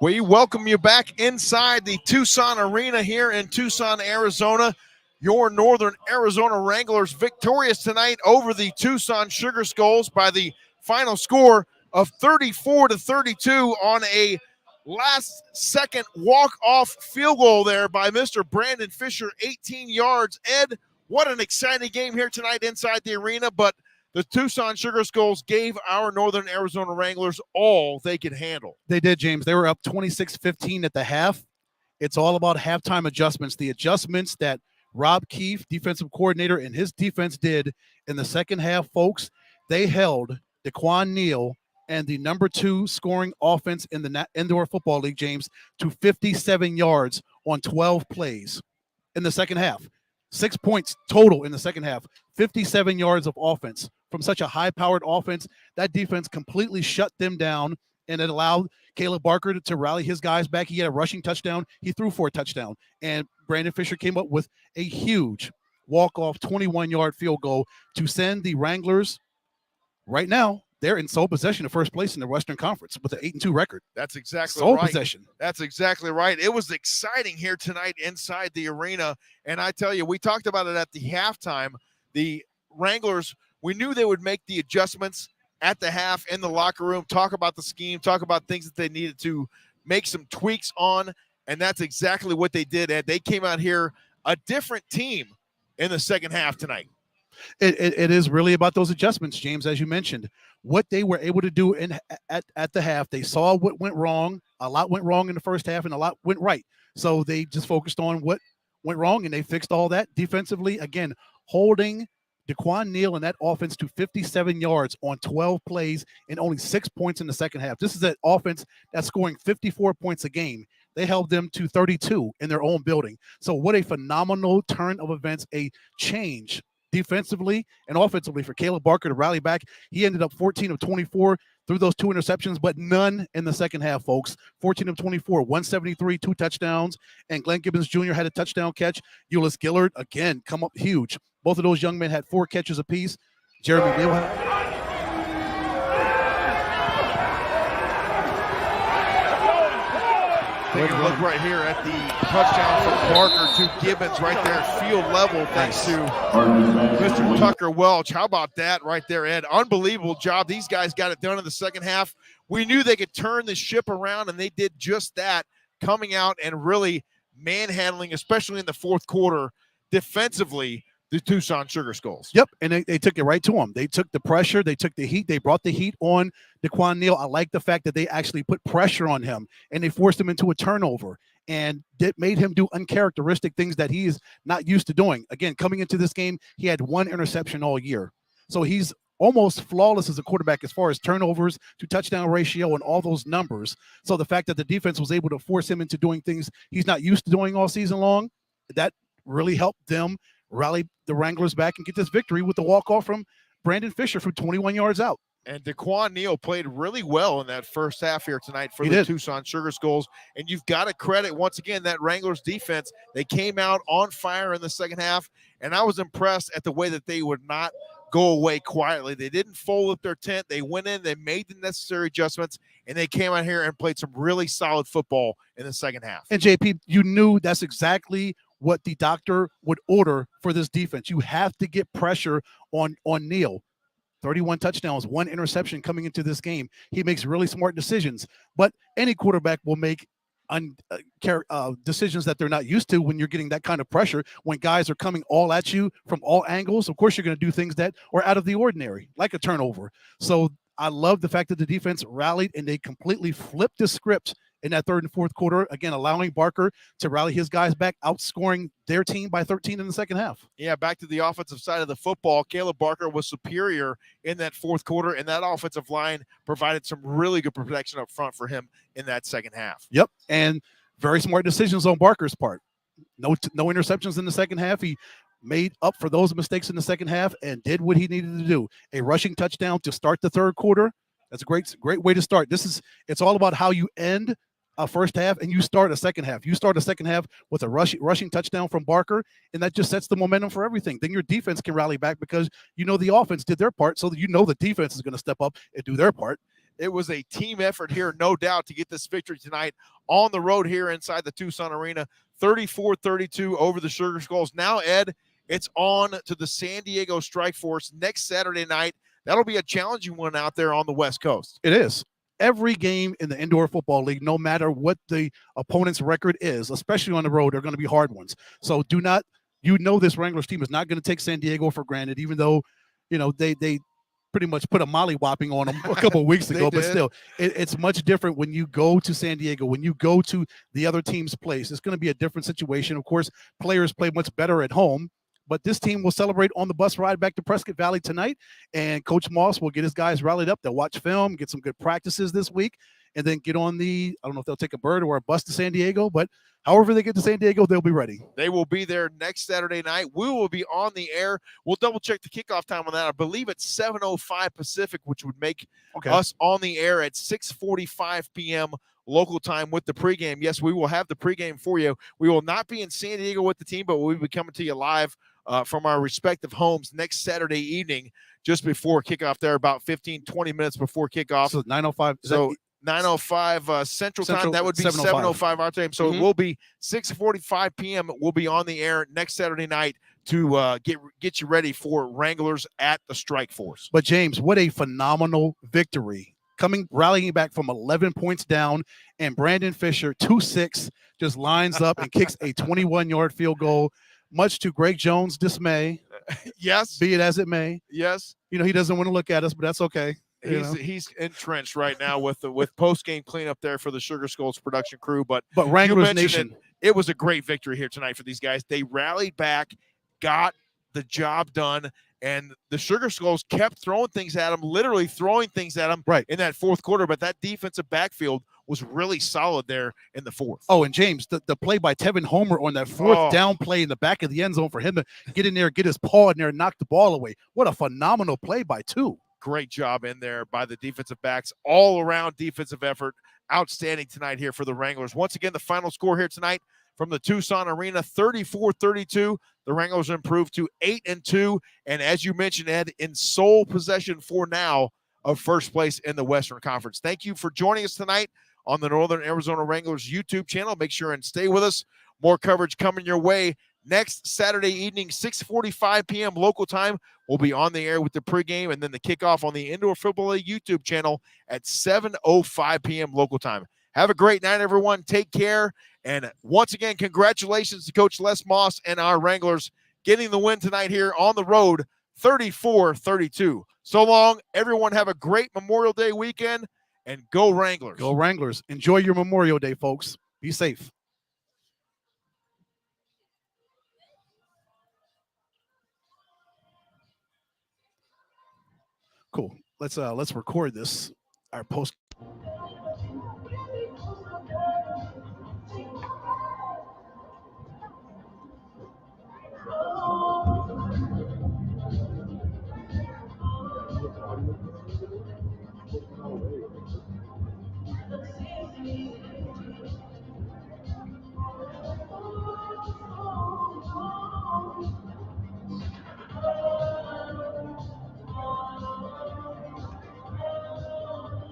We welcome you back inside the Tucson Arena here in Tucson, Arizona. Your Northern Arizona Wranglers victorious tonight over the Tucson Sugar Skulls by the final score of 34-32 on a last-second walk-off field goal there by Mr. Brandon Fisher, 18 yards. Ed, what an exciting game here tonight inside the arena, but the Tucson Sugar Skulls gave our Northern Arizona Wranglers all they could handle. They did, James. They were up 26-15 at the half. It's all about halftime adjustments. The adjustments that Rob Keefe, defensive coordinator, and his defense did in the second half, folks, they held DeQuan Neal and the number 2 scoring offense in the Indoor Football League, James, to 57 yards on 12 plays in the second half. 6 points total in the second half, 57 yards of offense. From such a high-powered offense, that defense completely shut them down, and it allowed Caleb Barker to rally his guys back. He had a rushing touchdown. He threw for a touchdown, and Brandon Fisher came up with a huge walk-off 21-yard field goal to send the Wranglers. Right now, they're in sole possession of first place in the Western Conference with an 8-2 record. That's exactly sole right. Possession. That's exactly right. It was exciting here tonight inside the arena, and I tell you, we talked about it at the halftime. The Wranglers, we knew they would make the adjustments at the half in the locker room, talk about the scheme, talk about things that they needed to make some tweaks on, and that's exactly what they did, Ed. They came out here a different team in the second half tonight. It is really about those adjustments, James, as you mentioned. What they were able to do at the half, they saw what went wrong. A lot went wrong in the first half, and a lot went right. So they just focused on what went wrong, and they fixed all that defensively. Again, holding DeQuan Neal and that offense to 57 yards on 12 plays and only 6 points in the second half. This is an offense that's scoring 54 points a game. They held them to 32 in their own building. So what a phenomenal turn of events, a change defensively and offensively for Caleb Barker to rally back. He ended up 14 of 24 through those 2 interceptions, but none in the second half, folks. 14 of 24, 173, 2 touchdowns, and Glenn Gibbons Jr. had a touchdown catch. Ulyss Gillard, again, come up huge. Both of those young men had 4 catches apiece. Jeremy Neal had... Take a look right here at the touchdown from Barker to Gibbons right there, field level, thanks to Mr. Tucker Welch. How about that right there, Ed? Unbelievable job. These guys got it done in the second half. We knew they could turn the ship around, and they did just that, coming out and really manhandling, especially in the fourth quarter, defensively, the Tucson Sugar Skulls. Yep, and they took it right to them. They took the pressure. They took the heat. They brought the heat on DeQuan Neal. I like the fact that they actually put pressure on him, and they forced him into a turnover, and it made him do uncharacteristic things that he is not used to doing. Again, coming into this game, he had 1 interception all year. So he's almost flawless as a quarterback as far as turnovers to touchdown ratio and all those numbers. So the fact that the defense was able to force him into doing things he's not used to doing all season long, that really helped them rally the Wranglers back and get this victory with the walk-off from Brandon Fisher from 21 yards out. And DeQuan Neal played really well in that first half here tonight for the Tucson Sugar Skulls. And you've got to credit, once again, that Wranglers defense. They came out on fire in the second half, and I was impressed at the way that they would not go away quietly. They didn't fold up their tent. They went in, they made the necessary adjustments, and they came out here and played some really solid football in the second half. And, JP, you knew that's exactly what the doctor would order for this defense. You have to get pressure on Neal. 31 touchdowns, 1 interception coming into this game. He makes really smart decisions, but any quarterback will make decisions that they're not used to when you're getting that kind of pressure. When guys are coming all at you from all angles, of course you're going to do things that are out of the ordinary, like a turnover. So I love the fact that the defense rallied and they completely flipped the script in that third and fourth quarter, again, allowing Barker to rally his guys back, outscoring their team by 13 in the second half. Yeah, back to the offensive side of the football. Caleb Barker was superior in that fourth quarter, and that offensive line provided some really good protection up front for him in that second half. Yep, and very smart decisions on Barker's part. No interceptions in the second half. He made up for those mistakes in the second half and did what he needed to do. A rushing touchdown to start the third quarter. That's a great way to start. It's all about how you end a first half and you start a second half. You start a second half with a rushing touchdown from Barker, and that just sets the momentum for everything. Then your defense can rally back because you know the offense did their part, so that you know the defense is going to step up and do their part. It was a team effort here, no doubt, to get this victory tonight on the road here inside the Tucson Arena. 34-32 over the Sugar Skulls. Now, Ed, it's on to the San Diego Strike Force next Saturday night. That'll be a challenging one out there on the West Coast. It is. Every game in the Indoor Football League, no matter what the opponent's record is, especially on the road, are going to be hard ones. So do not, this Wranglers team is not going to take San Diego for granted, even though, they pretty much put a molly-whopping on them a couple of weeks ago. But still, it's much different when you go to San Diego, when you go to the other team's place. It's going to be a different situation. Of course, players play much better at home. But this team will celebrate on the bus ride back to Prescott Valley tonight, and Coach Moss will get his guys rallied up. They'll watch film, get some good practices this week, and then get on I don't know if they'll take a bird or a bus to San Diego, but however they get to San Diego, they'll be ready. They will be there next Saturday night. We will be on the air. We'll double-check the kickoff time on that. I believe it's 7:05 Pacific, which would make us on the air at 6:45 p.m. local time with the pregame. Yes, we will have the pregame for you. We will not be in San Diego with the team, but we'll be coming to you live from our respective homes next Saturday evening, just before kickoff there, about 15, 20 minutes before kickoff. So 9:05. So 9:05 Central Time. That would be 7:05 our time. So it will be 6:45 p.m. We'll be on the air next Saturday night to get you ready for Wranglers at the Strike Force. But, James, what a phenomenal victory. Rallying back from 11 points down, and Brandon Fisher, 2-6, just lines up and kicks a 21-yard field goal, much to Greg Jones' dismay. Yes. Be it as it may. Yes. He doesn't want to look at us, but that's okay. He's entrenched right now with post-game cleanup there for the Sugar Skulls production crew. But Wranglers Nation. It was a great victory here tonight for these guys. They rallied back, got the job done, and the Sugar Skulls kept throwing things at them, literally throwing things at them in that fourth quarter. But that defensive backfield was really solid there in the fourth. Oh, and James, the play by Tevin Homer on that fourth down play in the back of the end zone for him to get in there, get his paw in there, and knock the ball away. What a phenomenal play by two. Great job in there by the defensive backs. All-around defensive effort. Outstanding tonight here for the Wranglers. Once again, the final score here tonight from the Tucson Arena, 34-32. The Wranglers improved to 8-2. And as you mentioned, Ed, in sole possession for now of first place in the Western Conference. Thank you for joining us tonight on the Northern Arizona Wranglers YouTube channel. Make sure and stay with us. More coverage coming your way next Saturday evening, 6:45 p.m. local time. We'll be on the air with the pregame and then the kickoff on the Indoor Football League YouTube channel at 7:05 p.m. local time. Have a great night, everyone. Take care. And once again, congratulations to Coach Les Moss and our Wranglers getting the win tonight here on the road, 34-32. So long, everyone. Have a great Memorial Day weekend, and go Wranglers. Go Wranglers. Enjoy your Memorial Day, folks. Be safe. Cool. Let's record this, our post